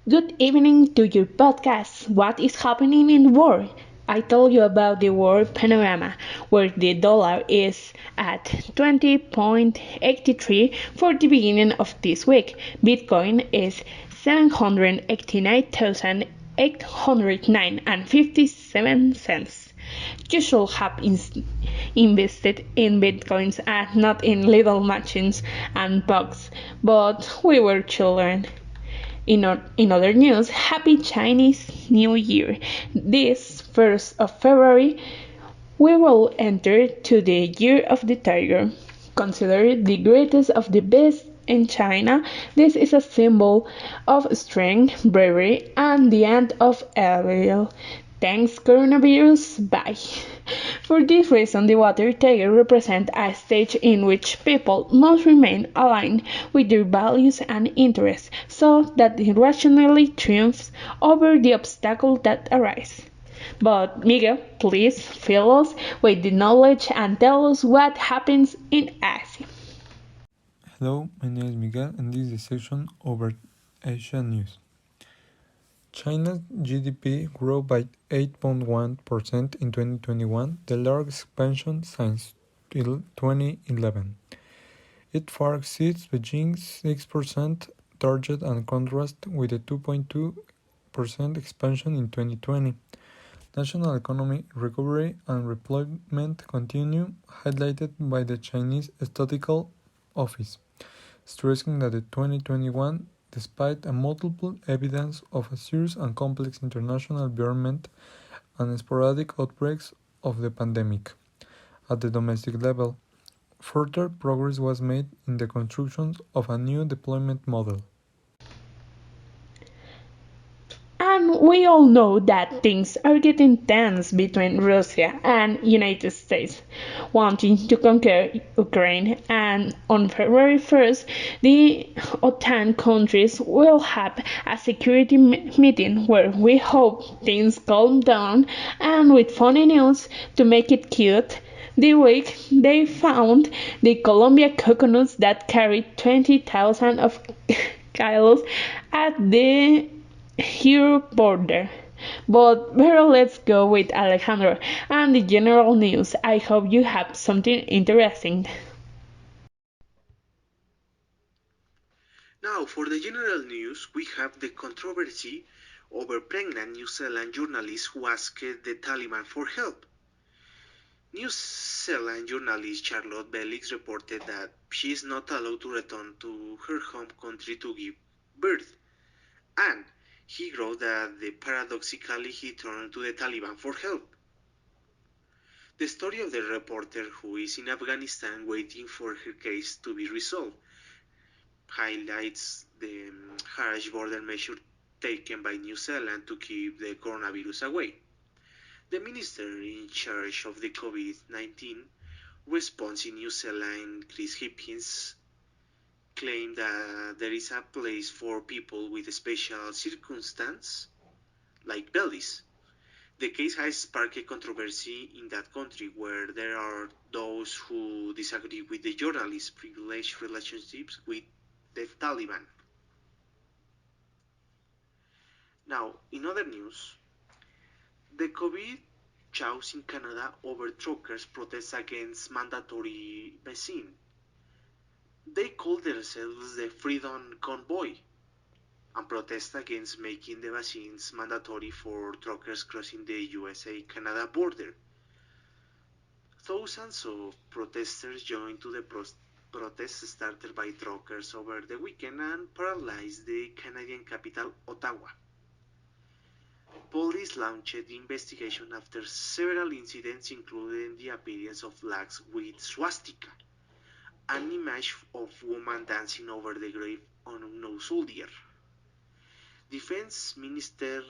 Good evening to your podcast. What is happening in the world? I told you about the world panorama, where the dollar is at 20.83 for the beginning of this week. Bitcoin is 789,809 and 57 cents. You should have invested in bitcoins and not in little machines and bugs, but we were children. In other news, Happy Chinese New Year! This 1st of February, we will enter to the Year of the Tiger. Considered the greatest of the best in China, this is a symbol of strength, bravery, and the end of evil. Thanks coronavirus, bye. For this reason, the water tiger represents a stage in which people must remain aligned with their values and interests so that they rationally triumph over the obstacles that arise. But Miguel, please fill us with the knowledge and tell us what happens in Asia. Hello, my name is Miguel and this is the section over Asia news. China's GDP grew by 8.1% in 2021, the largest expansion since 2011. It far exceeds Beijing's 6% target and contrasts with a 2.2% expansion in 2020. National economic recovery and employment continue, highlighted by the Chinese Statistical Office, stressing that the 2021, despite a multiple evidence of a serious and complex international environment and sporadic outbreaks of the pandemic. At the domestic level, further progress was made in the construction of a new deployment model. And we all know that things are getting tense between Russia and United States wanting to conquer Ukraine, and on February 1st the OTAN countries will have a security meeting where we hope things calm down, and with funny news to make it cute, the week they found the Colombia coconuts that carried 20,000 of kilos at the Europe border. But better let's go with Alejandro and the general news. I hope you have something interesting. Now, for the general news, we have the controversy over pregnant New Zealand journalist who asked the Taliban for help. New Zealand journalist Charlotte Bellix reported that she is not allowed to return to her home country to give birth, and he wrote that paradoxically he turned to the Taliban for help. The story of the reporter who is in Afghanistan waiting for her case to be resolved highlights the harsh border measure taken by New Zealand to keep the coronavirus away. The minister in charge of the COVID-19 response in New Zealand, Chris Hipkins, claimed that there is a place for people with special circumstances, like Belize. The case has sparked a controversy in that country where there are those who disagree with the journalist's privileged relationships with the Taliban. Now, in other news, the COVID chaos in Canada over truckers' protests against mandatory vaccine. They call themselves the Freedom Convoy and protest against making the vaccines mandatory for truckers crossing the USA-Canada border. Thousands of protesters joined to the protests started by truckers over the weekend and paralyzed the Canadian capital, Ottawa. Police launched the investigation after several incidents including the appearance of flags with swastika, an image of woman dancing over the grave of an unknown soldier. Defense Minister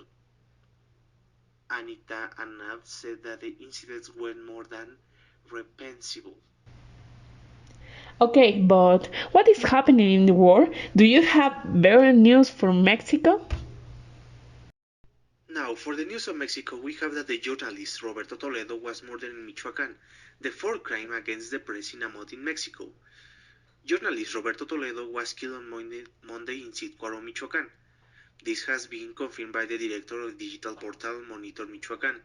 Anita Anand said that the incidents were more than reprehensible. Okay, but what is happening in the world? Do you have better news from Mexico? Now, for the news of Mexico, we have that the journalist Roberto Toledo was murdered in Michoacán, the fourth crime against the press in a month in Mexico. Journalist Roberto Toledo was killed on Monday in Zitácuaro, Michoacán. This has been confirmed by the director of digital portal Monitor Michoacán,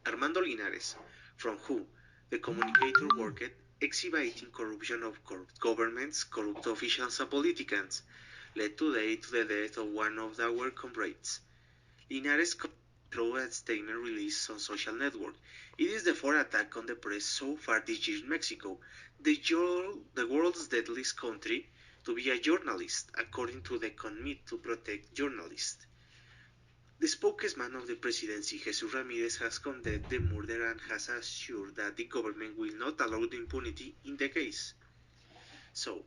Armando Linares, from who the communicator worked exhibiting corruption of corrupt governments, corrupt officials and politicians, led today to the death of one of our comrades. Linares through a statement released on social network. It is the fourth attack on the press so far this year in Mexico, the world's deadliest country to be a journalist, according to the Committee to Protect Journalists. The spokesman of the presidency, Jesus Ramirez, has condemned the murder and has assured that the government will not allow the impunity in the case. So,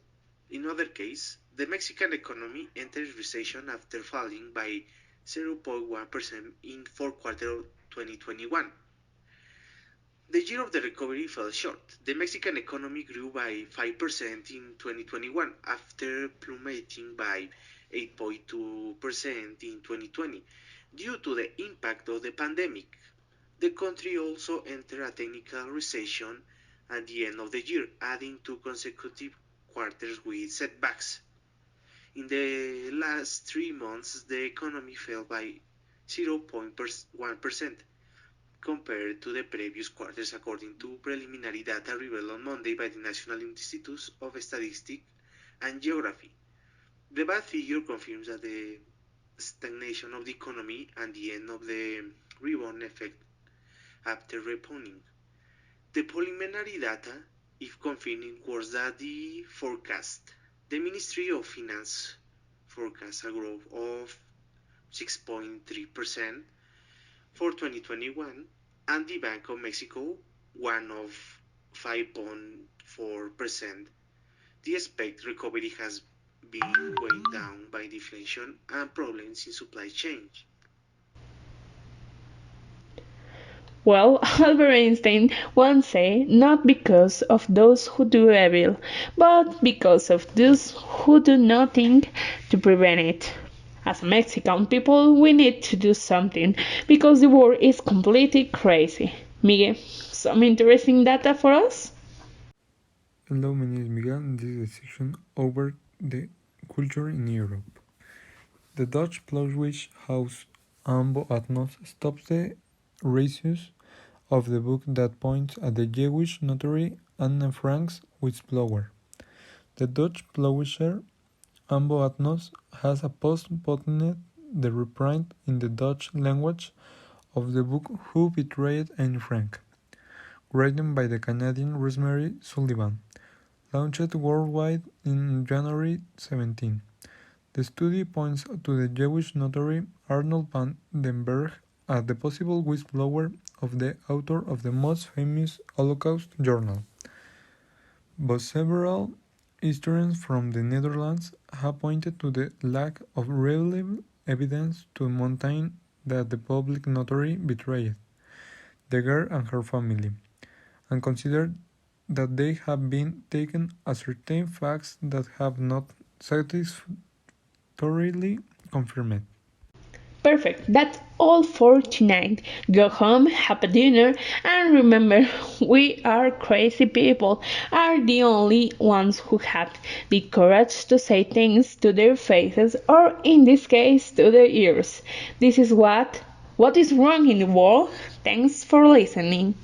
in other case, the Mexican economy entered recession after falling by 0.1% in fourth quarter of 2021. The year of the recovery fell short. The Mexican economy grew by 5% in 2021 after plummeting by 8.2% in 2020 due to the impact of the pandemic. The country also entered a technical recession at the end of the year, adding two consecutive quarters with setbacks. In the last 3 months, the economy fell by 0.1% compared to the previous quarters, according to preliminary data revealed on Monday by the National Institute of Statistics and Geography. The bad figure confirms that the stagnation of the economy and the end of the rebound effect after rebounding. The preliminary data, if confirmed, was that the forecast. The Ministry of Finance forecasts a growth of 6.3% for 2021 and the Bank of Mexico one of 5.4%. The expected recovery has been weighed down by deflation and problems in supply chain. Well, Albert Einstein once said, not because of those who do evil, but because of those who do nothing to prevent it. As Mexican people, we need to do something because the world is completely crazy. Miguel, some interesting data for us? Hello, my name is Miguel, and this is a section over the culture in Europe. The Dutch Plauwich House Ambo Atnos stops the reissues of the book that points at the Jewish notary Anne Frank's whistleblower. The Dutch publisher Ambo Atnos has postponed the reprint in the Dutch language of the book Who Betrayed Anne Frank, written by the Canadian Rosemary Sullivan, launched worldwide in January 17. The study points to the Jewish notary Arnold van den Berg as the possible whistleblower of the author of the most famous Holocaust journal. But several historians from the Netherlands have pointed to the lack of reliable evidence to maintain that the public notary betrayed the girl and her family, and considered that they have been taken as certain facts that have not satisfactorily confirmed. Perfect, that's all for tonight. Go home, have a dinner, and remember, we are crazy people, are the only ones who have the courage to say things to their faces, or in this case, to their ears. This is what is wrong in the world. Thanks for listening.